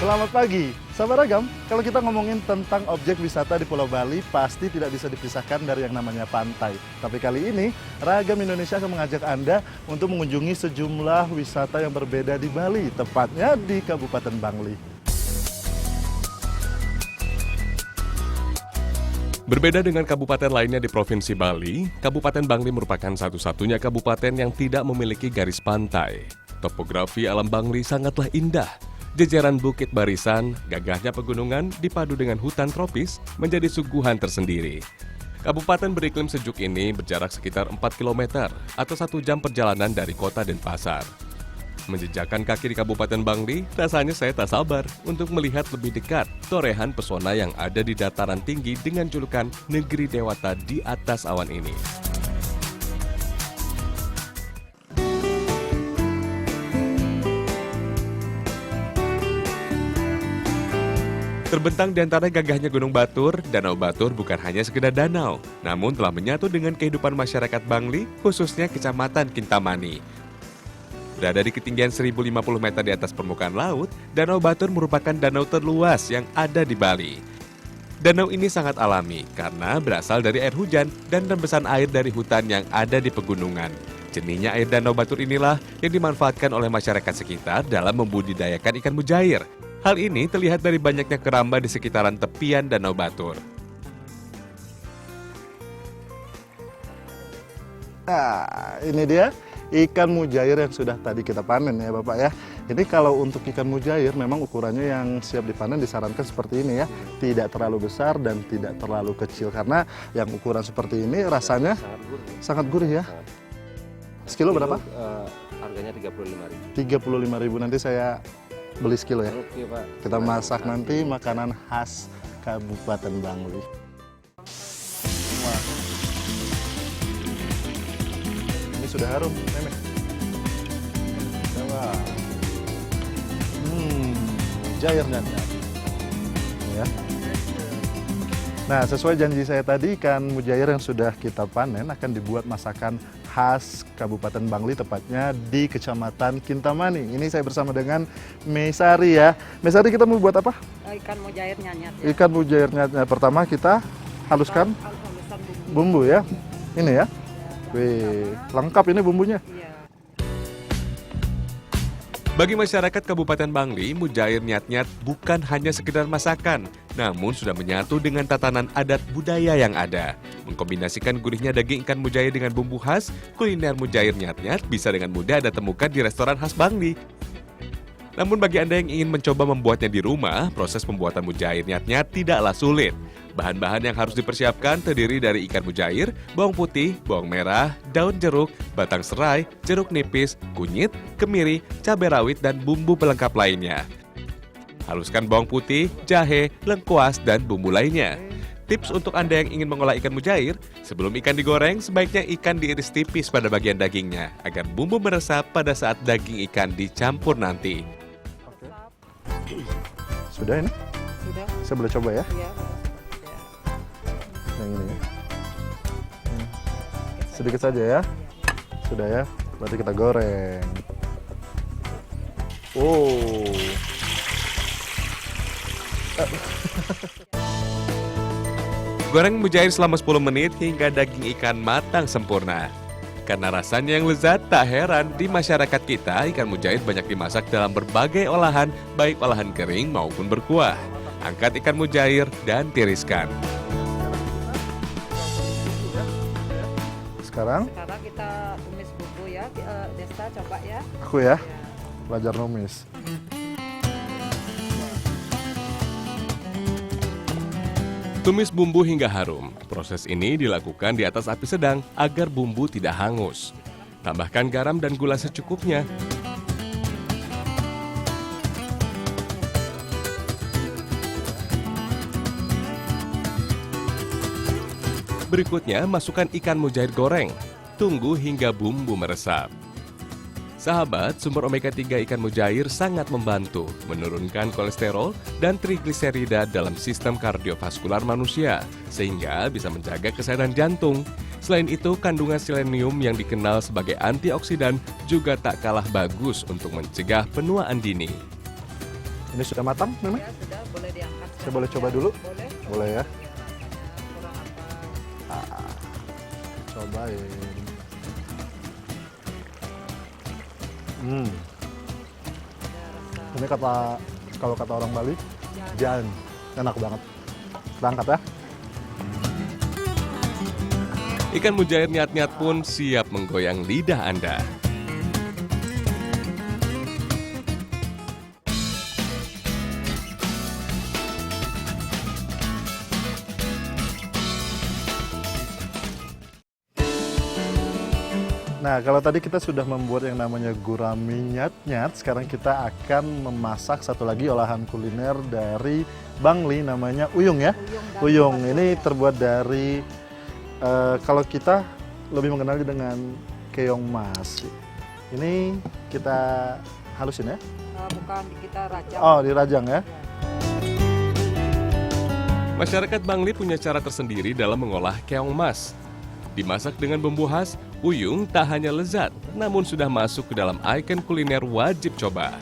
Selamat pagi, sahabat Ragam. Kalau kita ngomongin tentang objek wisata di Pulau Bali, pasti tidak bisa dipisahkan dari yang namanya pantai. Tapi kali ini, Ragam Indonesia akan mengajak Anda untuk mengunjungi sejumlah wisata yang berbeda di Bali, tepatnya di Kabupaten Bangli. Berbeda dengan kabupaten lainnya di Provinsi Bali, Kabupaten Bangli merupakan satu-satunya kabupaten yang tidak memiliki garis pantai. Topografi alam Bangli sangatlah indah. Jejeran bukit barisan, gagahnya pegunungan dipadu dengan hutan tropis menjadi suguhan tersendiri. Kabupaten beriklim sejuk ini berjarak sekitar 4 km atau 1 jam perjalanan dari kota Denpasar. Menjejakkan kaki di Kabupaten Bangli, rasanya saya tak sabar untuk melihat lebih dekat torehan pesona yang ada di dataran tinggi dengan julukan Negeri Dewata di atas awan ini. Terbentang di antara gagahnya Gunung Batur, Danau Batur bukan hanya sekedar danau, namun telah menyatu dengan kehidupan masyarakat Bangli, khususnya Kecamatan Kintamani. Berada di ketinggian 1050 meter di atas permukaan laut, Danau Batur merupakan danau terluas yang ada di Bali. Danau ini sangat alami karena berasal dari air hujan dan rembesan air dari hutan yang ada di pegunungan. Jernihnya air Danau Batur inilah yang dimanfaatkan oleh masyarakat sekitar dalam membudidayakan ikan mujair. Hal ini terlihat dari banyaknya keramba di sekitaran tepian Danau Batur. Nah, ini dia ikan mujair yang sudah tadi kita panen ya Bapak ya. Ini kalau untuk ikan mujair memang ukurannya yang siap dipanen disarankan seperti ini ya. Tidak terlalu besar dan tidak terlalu kecil karena yang ukuran seperti ini rasanya sangat gurih ya. Sekilo berapa? Harganya 35.000. 35.000 nanti saya beli sekilo ya. Oke, Pak. Kita masak nanti makanan khas Kabupaten Bangli. Wah. Ini sudah harum, Meme. Coba. Mujair dan ya. Nah, sesuai janji saya tadi, ikan mujair yang sudah kita panen akan dibuat masakan khas Kabupaten Bangli, tepatnya di Kecamatan Kintamani. Ini saya bersama dengan Mesari ya. Mesari, kita mau buat apa? Ikan mujair nyanyat. Ya. Ikan mujair nyanyat. Pertama kita haluskan Halusan bumbu ya. Ini ya. Wih, lengkap ini bumbunya. Iya. Bagi masyarakat Kabupaten Bangli, mujair nyat-nyat bukan hanya sekedar masakan, namun sudah menyatu dengan tatanan adat budaya yang ada. Mengkombinasikan gurihnya daging ikan mujair dengan bumbu khas, kuliner mujair nyat-nyat bisa dengan mudah Anda temukan di restoran khas Bangli. Namun bagi Anda yang ingin mencoba membuatnya di rumah, proses pembuatan mujair nyat-nyat tidaklah sulit. Bahan-bahan yang harus dipersiapkan terdiri dari ikan mujair, bawang putih, bawang merah, daun jeruk, batang serai, jeruk nipis, kunyit, kemiri, cabai rawit, dan bumbu pelengkap lainnya. Haluskan bawang putih, jahe, lengkuas, dan bumbu lainnya. Tips untuk Anda yang ingin mengolah ikan mujair, sebelum ikan digoreng, sebaiknya ikan diiris tipis pada bagian dagingnya, agar bumbu meresap pada saat daging ikan dicampur nanti. Sudah ini? Sudah. Saya boleh coba ya? Iya. Yang ini ya. Sedikit saja ya. Sudah ya. Berarti kita goreng. Oh. Goreng mujair selama 10 menit hingga daging ikan matang sempurna. Karena rasanya yang lezat, tak heran di masyarakat kita ikan mujair banyak dimasak dalam berbagai olahan, baik olahan kering maupun berkuah. Angkat ikan mujair dan tiriskan. Sekarang Sekarang kita tumis bumbu ya. Desta coba ya. aku ya, belajar numis. Tumis bumbu hingga harum. Proses ini dilakukan di atas api sedang agar bumbu tidak hangus. Tambahkan garam dan gula secukupnya. Berikutnya, masukkan ikan mujair goreng. Tunggu hingga bumbu meresap. Sahabat, sumber omega 3 ikan mujair sangat membantu menurunkan kolesterol dan trigliserida dalam sistem kardiovaskular manusia, sehingga bisa menjaga kesehatan jantung. Selain itu, kandungan selenium yang dikenal sebagai antioksidan juga tak kalah bagus untuk mencegah penuaan dini. Ini sudah matang memang? Ya sudah, boleh diangkat. Saya boleh coba dulu? Boleh. Boleh ya. Ya, kurang apa? Cobain. Ada rasa. Ini kalau kata orang Bali, jan. Enak banget. Kita angkat ya. Ikan mujair nyat-nyat pun siap menggoyang lidah Anda. Nah, kalau tadi kita sudah membuat yang namanya gurami nyat-nyat, sekarang kita akan memasak satu lagi olahan kuliner dari Bangli, namanya uyung ya. Uyung ini terbuat dari, kalau kita lebih mengenalnya dengan keong mas. Ini kita halusin ya? Bukan, kita rajang. Oh, dirajang ya? Masyarakat Bangli punya cara tersendiri dalam mengolah keong mas. Dimasak dengan bumbu khas, uyung tak hanya lezat, namun sudah masuk ke dalam ikon kuliner wajib coba.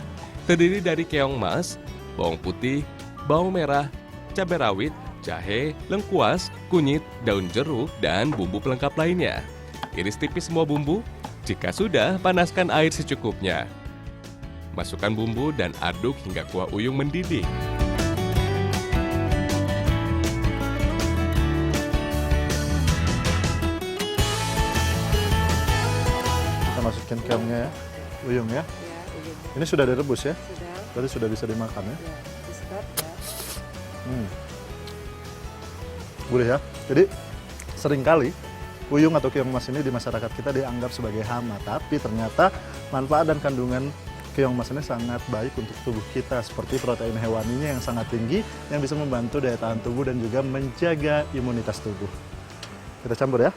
Terdiri dari keong mas, bawang putih, bawang merah, cabai rawit, jahe, lengkuas, kunyit, daun jeruk, dan bumbu pelengkap lainnya. Iris tipis semua bumbu, jika sudah, panaskan air secukupnya. Masukkan bumbu dan aduk hingga kuah uyung mendidih. Masukin keongnya ya, uyung ya. Ya, uyung. Ini sudah direbus ya, Sudah. berarti sudah bisa dimakan ya. Ya, disedot ya. Gurih ya. Jadi seringkali uyung atau keong mas ini di masyarakat kita dianggap sebagai hama, tapi ternyata manfaat dan kandungan keong mas ini sangat baik untuk tubuh kita, seperti protein hewaninya yang sangat tinggi yang bisa membantu daya tahan tubuh dan juga menjaga imunitas tubuh. Kita campur ya.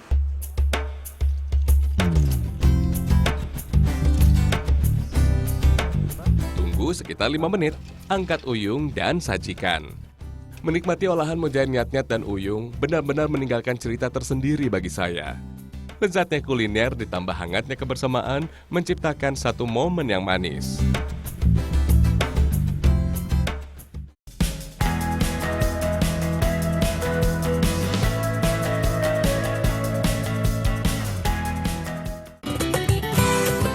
Sekitar 5 menit, angkat uyung dan sajikan. Menikmati olahan mujair nyat-nyat dan uyung benar-benar meninggalkan cerita tersendiri bagi saya. Lezatnya kuliner ditambah hangatnya kebersamaan menciptakan satu momen yang manis.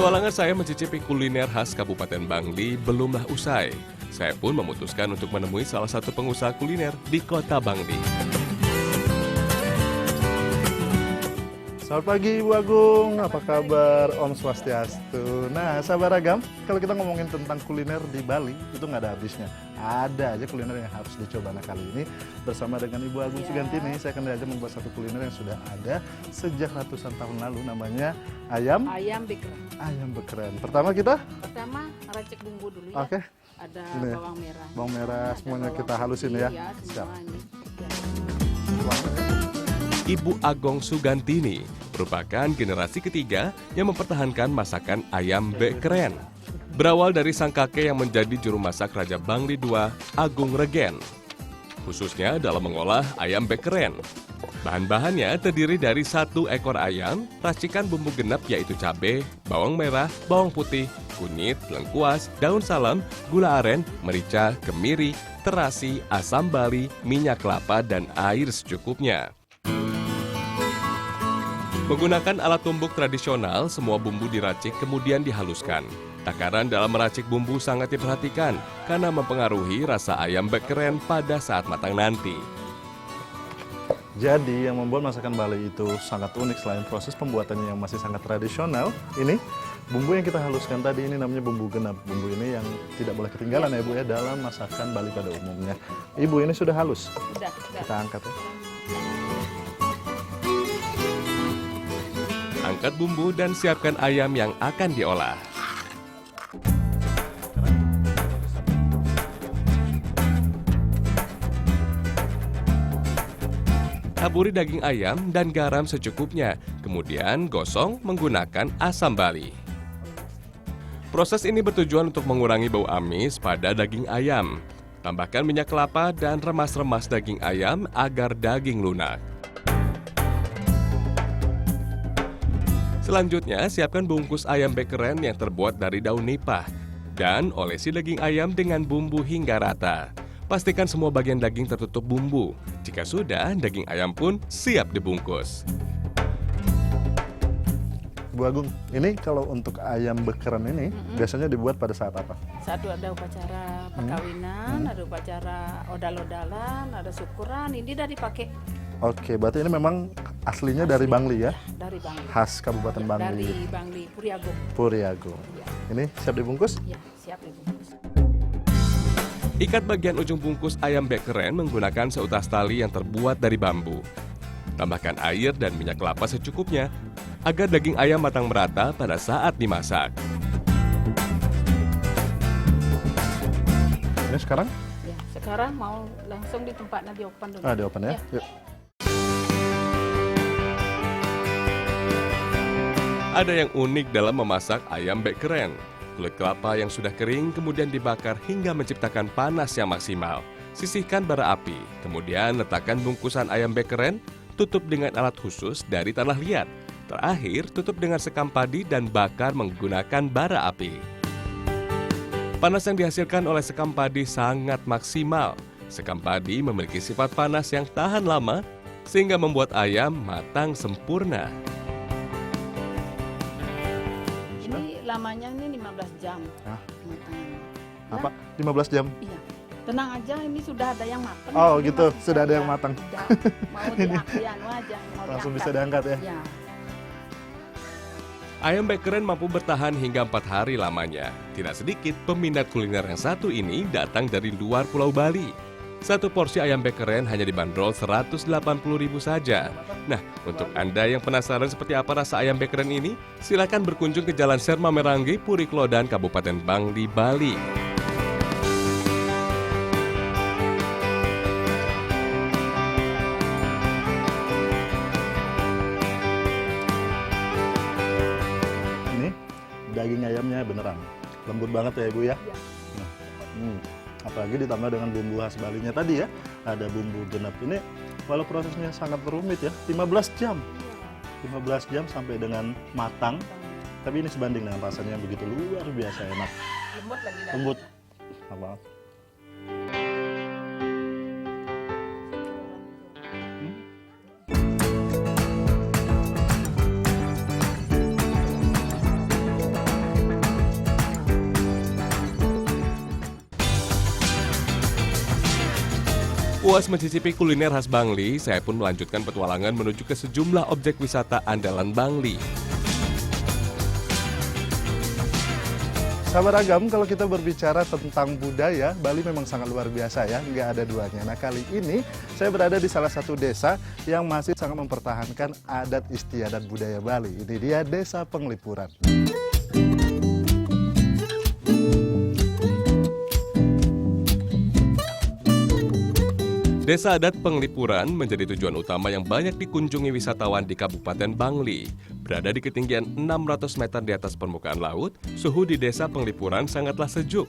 Petualangan saya mencicipi kuliner khas Kabupaten Bangli belumlah usai. Saya pun memutuskan untuk menemui salah satu pengusaha kuliner di kota Bangli. Selamat pagi Ibu Agung, apa kabar Om Swastiastu? Nah, sahabat ragam, kalau kita ngomongin tentang kuliner di Bali, itu nggak ada habisnya. Ada aja kuliner yang harus dicoba. Nah, kali ini bersama dengan Ibu Agung Sugantini, saya akan diajak membuat satu kuliner yang sudah ada sejak ratusan tahun lalu, namanya ayam Bekeren. ayam bekeren. Pertama kita, Pertama, racik bumbu dulu ya. oke, Ada Ini ya. bawang merah. bawang merah Ada semuanya bawang kita halusin putih, ya. Siap. semua ini. Ya. Ibu Agong Sugantini merupakan generasi ketiga yang mempertahankan masakan ayam bekeren. Berawal dari sang kakek yang menjadi juru masak Raja Bangli II, Agung Regen. Khususnya dalam mengolah ayam bekeren. Bahan-bahannya terdiri dari 1 ekor ayam, racikan bumbu genap yaitu cabai, bawang merah, bawang putih, kunyit, lengkuas, daun salam, gula aren, merica, kemiri, terasi, asam bali, minyak kelapa, dan air secukupnya. Menggunakan alat tumbuk tradisional, semua bumbu diracik kemudian dihaluskan. Takaran dalam meracik bumbu sangat diperhatikan karena mempengaruhi rasa ayam bekeren pada saat matang nanti. Jadi yang membuat masakan Bali itu sangat unik selain proses pembuatannya yang masih sangat tradisional, ini bumbu yang kita haluskan tadi ini namanya bumbu genap. Bumbu ini yang tidak boleh ketinggalan ya Bu ya dalam masakan Bali pada umumnya. Ibu ini sudah halus. Sudah. Kita angkat ya. Angkat bumbu dan siapkan ayam yang akan diolah. Taburi daging ayam dan garam secukupnya, kemudian gosong menggunakan asam bali. Proses ini bertujuan untuk mengurangi bau amis pada daging ayam. Tambahkan minyak kelapa dan remas-remas daging ayam agar daging lunak. Selanjutnya, siapkan bungkus ayam bekeren yang terbuat dari daun nipah. Dan olesi daging ayam dengan bumbu hingga rata. Pastikan semua bagian daging tertutup bumbu. Jika sudah, daging ayam pun siap dibungkus. Bu Agung, ini kalau untuk ayam bekeren ini biasanya dibuat pada saat apa? Satu ada upacara perkawinan, ada upacara odal-odalan, ada syukuran. Ini dari pakai Oke, berarti ini memang aslinya dari Bangli ya? dari Bangli. Khas Kabupaten Bangli. Dari Bangli, Puriagung. Puriagung. Ya, Ini siap dibungkus? ya, siap dibungkus. Ikat bagian ujung bungkus ayam bekeren menggunakan seutas tali yang terbuat dari bambu. Tambahkan air dan minyak kelapa secukupnya agar daging ayam matang merata pada saat dimasak. Ini sekarang? Ya, sekarang mau langsung di tempatnya di open dulu. Di open ya? Yuk. Ada yang unik dalam memasak ayam bekeren. Kulit kelapa yang sudah kering kemudian dibakar hingga menciptakan panas yang maksimal. Sisihkan bara api, kemudian letakkan bungkusan ayam bekeren, tutup dengan alat khusus dari tanah liat. Terakhir, tutup dengan sekam padi dan bakar menggunakan bara api. Panas yang dihasilkan oleh sekam padi sangat maksimal. Sekam padi memiliki sifat panas yang tahan lama, sehingga membuat ayam matang sempurna. Ini lamanya ini 15 jam. Hah? matangnya. Apa? 15 jam? Iya. Tenang aja, ini sudah ada yang matang. Oh, Ini gitu. masih Sudah ada yang saja. matang. Udah. Mau dianu aja, mau Langsung diangkat. bisa diangkat ya? Ya. Ayam bekeren mampu bertahan hingga 4 hari lamanya. Tidak sedikit peminat kuliner yang satu ini datang dari luar Pulau Bali. Satu porsi ayam bekeren hanya dibanderol Rp180.000 saja. Nah, untuk Anda yang penasaran seperti apa rasa ayam bekeren ini, silakan berkunjung ke Jalan Serma Merangge, Puri Klodan, Kabupaten Bangli, Bali. Ini daging ayamnya beneran lembut banget ya Ibu ya. Iya. Apalagi ditambah dengan bumbu khas Balinya tadi ya. Ada bumbu genep ini. Walau prosesnya sangat rumit ya, 15 jam. 15 jam sampai dengan matang. Tapi ini sebanding dengan rasanya yang begitu luar biasa enak. Lembut lagi dah. Lembut. Apa? Puas mencicipi kuliner khas Bangli, saya pun melanjutkan petualangan menuju ke sejumlah objek wisata andalan Bangli. Sahabat Agam, kalau kita berbicara tentang budaya, Bali memang sangat luar biasa ya, nggak ada duanya. Nah kali ini saya berada di salah satu desa yang masih sangat mempertahankan adat istiadat budaya Bali. Ini dia Desa Penglipuran. Desa adat Penglipuran menjadi tujuan utama yang banyak dikunjungi wisatawan di Kabupaten Bangli. Berada di ketinggian 600 meter di atas permukaan laut, suhu di Desa Penglipuran sangatlah sejuk.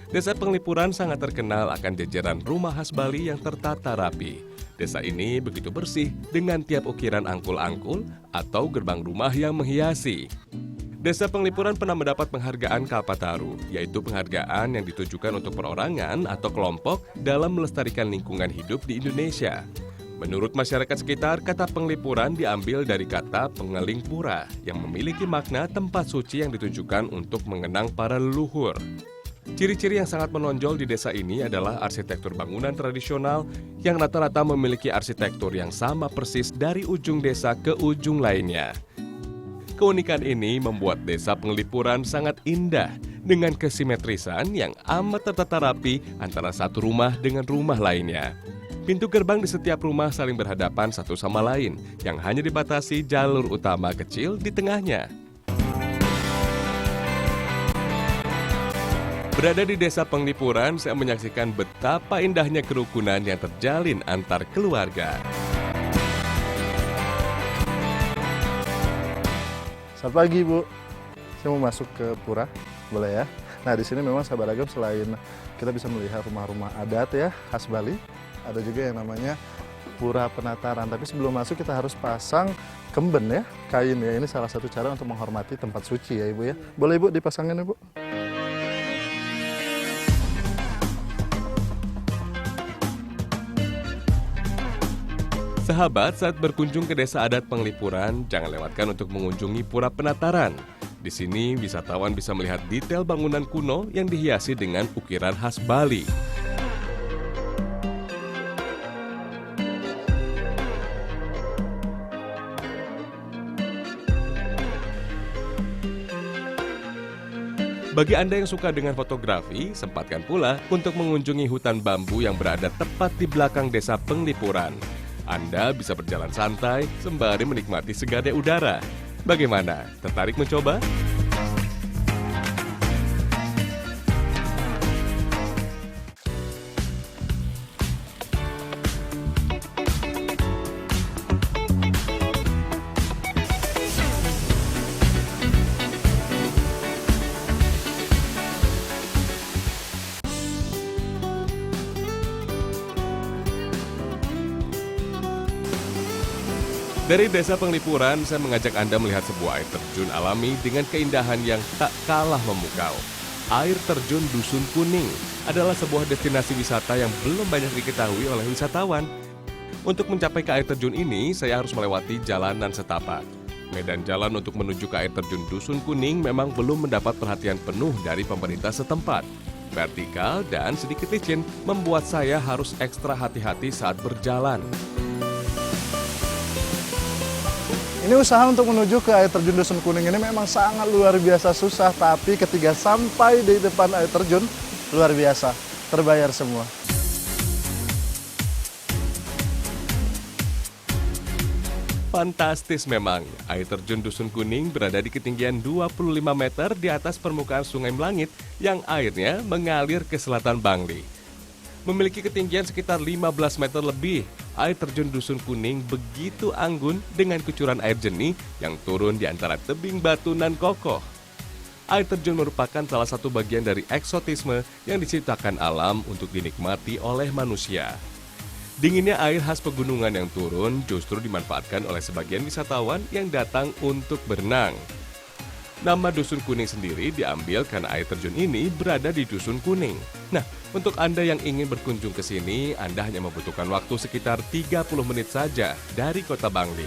Desa Penglipuran sangat terkenal akan jajaran rumah khas Bali yang tertata rapi. Desa ini begitu bersih dengan tiap ukiran angkul-angkul atau gerbang rumah yang menghiasi. Desa Penglipuran pernah mendapat penghargaan Kalpataru, yaitu penghargaan yang ditujukan untuk perorangan atau kelompok dalam melestarikan lingkungan hidup di Indonesia. Menurut masyarakat sekitar, kata penglipuran diambil dari kata pengeling pura, yang memiliki makna tempat suci yang ditujukan untuk mengenang para leluhur. Ciri-ciri yang sangat menonjol di desa ini adalah arsitektur bangunan tradisional yang rata-rata memiliki arsitektur yang sama persis dari ujung desa ke ujung lainnya. Keunikan ini membuat Desa Penglipuran sangat indah dengan kesimetrisan yang amat tertata rapi antara satu rumah dengan rumah lainnya. Pintu gerbang di setiap rumah saling berhadapan satu sama lain yang hanya dibatasi jalur utama kecil di tengahnya. Berada di Desa Penglipuran, saya menyaksikan betapa indahnya kerukunan yang terjalin antar keluarga. Selamat pagi Bu, saya mau masuk ke pura, boleh ya? Nah di sini memang sahabat Agam selain kita bisa melihat rumah-rumah adat ya khas Bali, ada juga yang namanya pura penataran. Tapi sebelum masuk kita harus pasang kemben ya, kain ya. Ini salah satu cara untuk menghormati tempat suci ya Ibu ya. Boleh Ibu dipasangin Ibu? Sahabat, saat berkunjung ke desa adat Penglipuran, jangan lewatkan untuk mengunjungi Pura Penataran. Di sini, wisatawan bisa melihat detail bangunan kuno yang dihiasi dengan ukiran khas Bali. Bagi Anda yang suka dengan fotografi, sempatkan pula untuk mengunjungi hutan bambu yang berada tepat di belakang desa Penglipuran. Anda bisa berjalan santai sembari menikmati segarnya udara. Bagaimana? Tertarik mencoba? Dari Desa Penglipuran, saya mengajak Anda melihat sebuah air terjun alami dengan keindahan yang tak kalah memukau. Air terjun Dusun Kuning adalah sebuah destinasi wisata yang belum banyak diketahui oleh wisatawan. Untuk mencapai ke air terjun ini, saya harus melewati jalanan setapak. Medan jalan untuk menuju ke air terjun Dusun Kuning memang belum mendapat perhatian penuh dari pemerintah setempat. Vertikal dan sedikit licin membuat saya harus ekstra hati-hati saat berjalan. Ini usaha untuk menuju ke air terjun Dusun Kuning ini memang sangat luar biasa susah, tapi ketika sampai di depan air terjun, luar biasa, terbayar semua. Fantastis memang, air terjun Dusun Kuning berada di ketinggian 25 meter di atas permukaan Sungai Melangit yang airnya mengalir ke selatan Bangli. Memiliki ketinggian sekitar 15 meter lebih, air terjun Dusun Kuning begitu anggun dengan kucuran air jernih yang turun di antara tebing batu nan kokoh. Air terjun merupakan salah satu bagian dari eksotisme yang diciptakan alam untuk dinikmati oleh manusia. Dinginnya air khas pegunungan yang turun justru dimanfaatkan oleh sebagian wisatawan yang datang untuk berenang. Nama Dusun Kuning sendiri diambil karena air terjun ini berada di Dusun Kuning. Nah, untuk Anda yang ingin berkunjung ke sini, Anda hanya membutuhkan waktu sekitar 30 menit saja dari kota Bangli.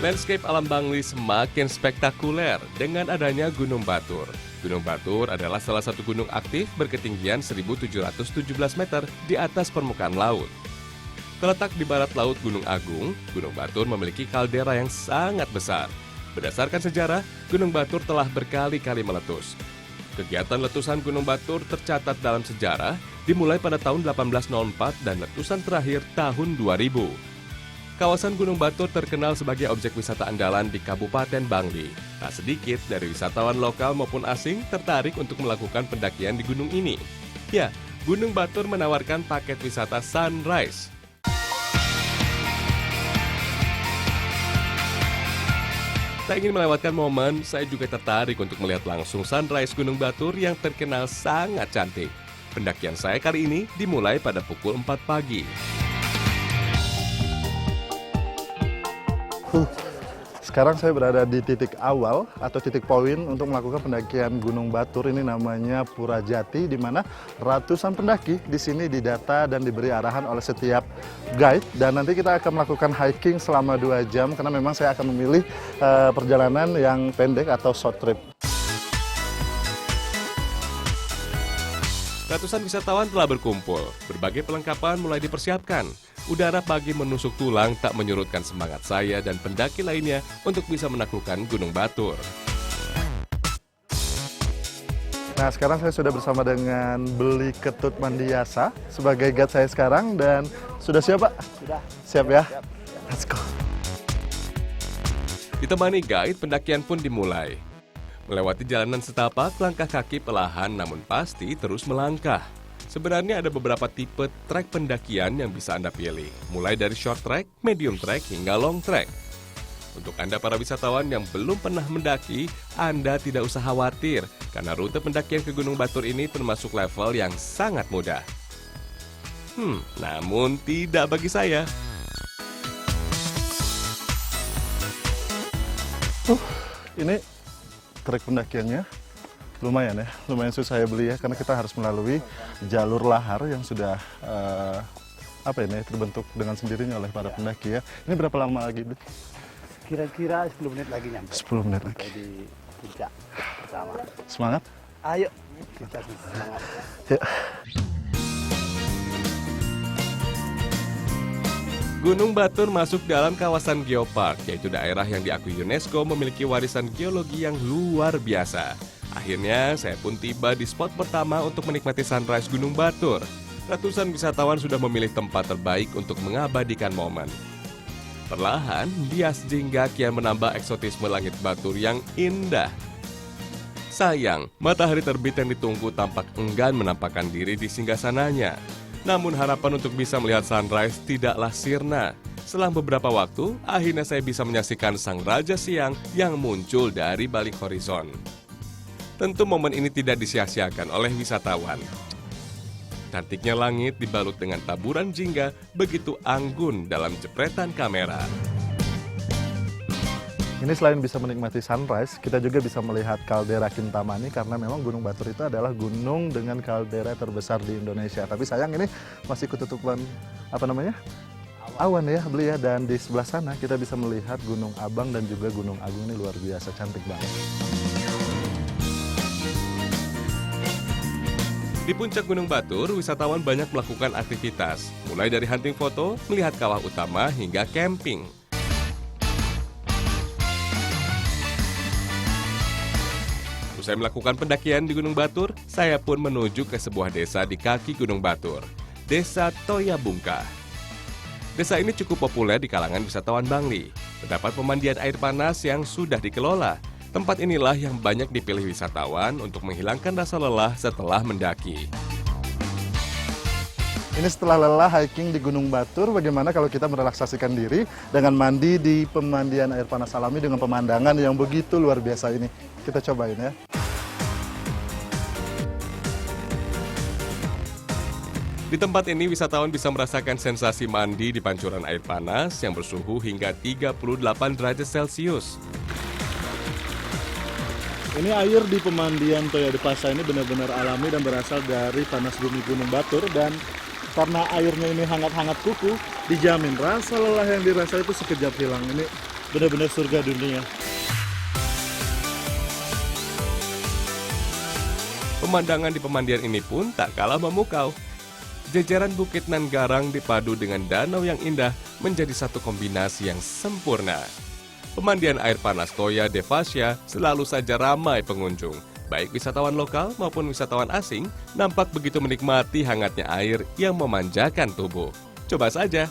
Landscape alam Bangli semakin spektakuler dengan adanya Gunung Batur. Gunung Batur adalah salah satu gunung aktif berketinggian 1.717 meter di atas permukaan laut. Terletak di barat laut Gunung Agung, Gunung Batur memiliki kaldera yang sangat besar. Berdasarkan sejarah, Gunung Batur telah berkali-kali meletus. Kegiatan letusan Gunung Batur tercatat dalam sejarah dimulai pada tahun 1804 dan letusan terakhir tahun 2000. Kawasan Gunung Batur terkenal sebagai objek wisata andalan di Kabupaten Bangli. Tak sedikit dari wisatawan lokal maupun asing tertarik untuk melakukan pendakian di gunung ini. Ya, Gunung Batur menawarkan paket wisata Sunrise. Tak ingin melewatkan momen, saya juga tertarik untuk melihat langsung sunrise Gunung Batur yang terkenal sangat cantik. Pendakian saya kali ini dimulai pada pukul 4 pagi. Sekarang saya berada di titik awal atau titik poin untuk melakukan pendakian Gunung Batur. Ini namanya Pura Jati, di mana ratusan pendaki di sini didata dan diberi arahan oleh setiap guide. Dan nanti kita akan melakukan hiking selama 2 jam karena memang saya akan memilih perjalanan yang pendek atau short trip. Ratusan wisatawan telah berkumpul, berbagai perlengkapan mulai dipersiapkan. Udara pagi menusuk tulang tak menyurutkan semangat saya dan pendaki lainnya untuk bisa menaklukkan Gunung Batur. Nah, sekarang saya sudah bersama dengan Beli Ketut Mandiasa sebagai guide saya sekarang, dan sudah siap, Pak? Sudah. Siap ya? Siap. Let's go. Ditemani guide, pendakian pun dimulai. Melewati jalanan setapak, langkah kaki perlahan namun pasti terus melangkah. Sebenarnya ada beberapa tipe trek pendakian yang bisa Anda pilih, mulai dari short trek, medium trek, hingga long trek. Untuk Anda para wisatawan yang belum pernah mendaki, Anda tidak usah khawatir, karena rute pendakian ke Gunung Batur ini termasuk level yang sangat mudah. Namun tidak bagi saya. Ini trek pendakiannya. Lumayan ya, lumayan susah ya beli ya, karena kita harus melalui jalur lahar yang sudah terbentuk dengan sendirinya oleh para pendaki ya. Ini berapa lama lagi, Bu? Kira-kira 10 menit lagi nyampe. 10 menit lagi. Sampai di puncak pertama. Semangat? Ayo, kita semangat. Ya. Gunung Batur masuk dalam kawasan geopark, yaitu daerah yang diakui UNESCO memiliki warisan geologi yang luar biasa. Akhirnya, saya pun tiba di spot pertama untuk menikmati sunrise Gunung Batur. Ratusan wisatawan sudah memilih tempat terbaik untuk mengabadikan momen. Perlahan, bias jingga kian menambah eksotisme langit Batur yang indah. Sayang, matahari terbit yang ditunggu tampak enggan menampakkan diri di singgasananya. Namun harapan untuk bisa melihat sunrise tidaklah sirna. Selang beberapa waktu, akhirnya saya bisa menyaksikan sang raja siang yang muncul dari balik horizon. Tentu momen ini tidak disia-siakan oleh wisatawan. Cantiknya langit dibalut dengan taburan jingga begitu anggun dalam jepretan kamera. Ini selain bisa menikmati sunrise, kita juga bisa melihat kaldera Kintamani karena memang Gunung Batur itu adalah gunung dengan kaldera terbesar di Indonesia. Tapi sayang ini masih ketutupan awan ya beli ya. Dan di sebelah sana kita bisa melihat Gunung Abang dan juga Gunung Agung. Ini luar biasa cantik banget. Di puncak Gunung Batur, wisatawan banyak melakukan aktivitas, mulai dari hunting foto, melihat kawah utama, hingga camping. Usai melakukan pendakian di Gunung Batur, saya pun menuju ke sebuah desa di kaki Gunung Batur, Desa Toyabungka. Desa ini cukup populer di kalangan wisatawan Bangli. Terdapat pemandian air panas yang sudah dikelola. Tempat inilah yang banyak dipilih wisatawan untuk menghilangkan rasa lelah setelah mendaki. Ini setelah lelah hiking di Gunung Batur, bagaimana kalau kita merelaksasikan diri dengan mandi di pemandian air panas alami dengan pemandangan yang begitu luar biasa ini. Kita cobain ya. Di tempat ini, wisatawan bisa merasakan sensasi mandi di pancuran air panas yang bersuhu hingga 38 derajat Celcius. Ini air di pemandian Toya de Pasa ini benar-benar alami dan berasal dari panas bumi Gunung Batur. Dan karena airnya ini hangat-hangat kuku, dijamin rasa lelah yang dirasa itu sekejap hilang. Ini benar-benar surga dunia. Pemandangan di pemandian ini pun tak kalah memukau. Jajaran Bukit nan Garang dipadu dengan danau yang indah menjadi satu kombinasi yang sempurna. Pemandian air panas Toya de Pasa selalu saja ramai pengunjung. Baik wisatawan lokal maupun wisatawan asing nampak begitu menikmati hangatnya air yang memanjakan tubuh. Coba saja.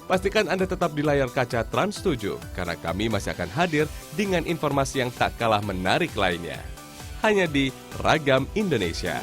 Pastikan Anda tetap di layar kaca Trans 7 karena kami masih akan hadir dengan informasi yang tak kalah menarik lainnya. Hanya di Ragam Indonesia.